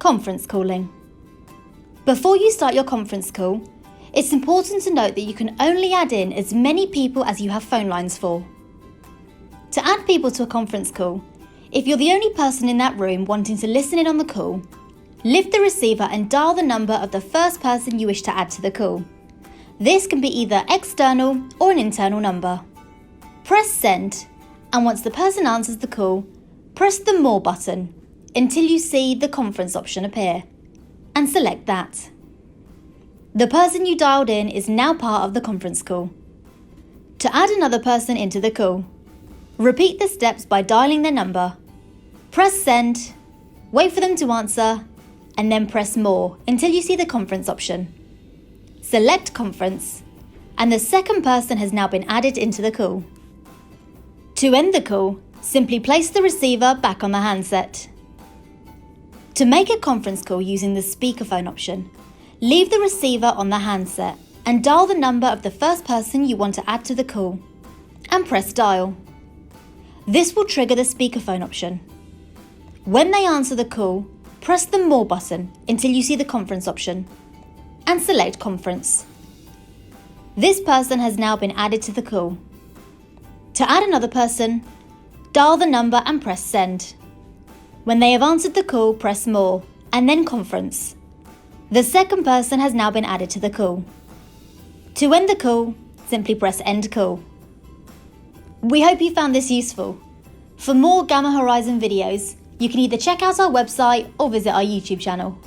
Conference calling. Before you start your conference call, it's important to note that you can only add in as many people as you have phone lines for. To add people to a conference call, if you're the only person in that room wanting to listen in on the call, lift the receiver and dial the number of the first person you wish to add to the call. This can be either external or an internal number. Press send, and once the person answers the call, press the More button until you see the conference option appear, and select that. The person you dialed in is now part of the conference call. To add another person into the call, repeat the steps by dialing their number. Press send, wait for them to answer, and then press More until you see the conference option. Select Conference, and the second person has now been added into the call. To end the call, simply place the receiver back on the handset. To make a conference call using the speakerphone option, leave the receiver on the handset and dial the number of the first person you want to add to the call, and press dial. This will trigger the speakerphone option. When they answer the call, press the More button until you see the conference option, and select Conference. This person has now been added to the call. To add another person, dial the number and press send. When they have answered the call, press More, and then Conference. The second person has now been added to the call. To end the call, simply press End Call. We hope you found this useful. For more Gamma Horizon videos, you can either check out our website or visit our YouTube channel.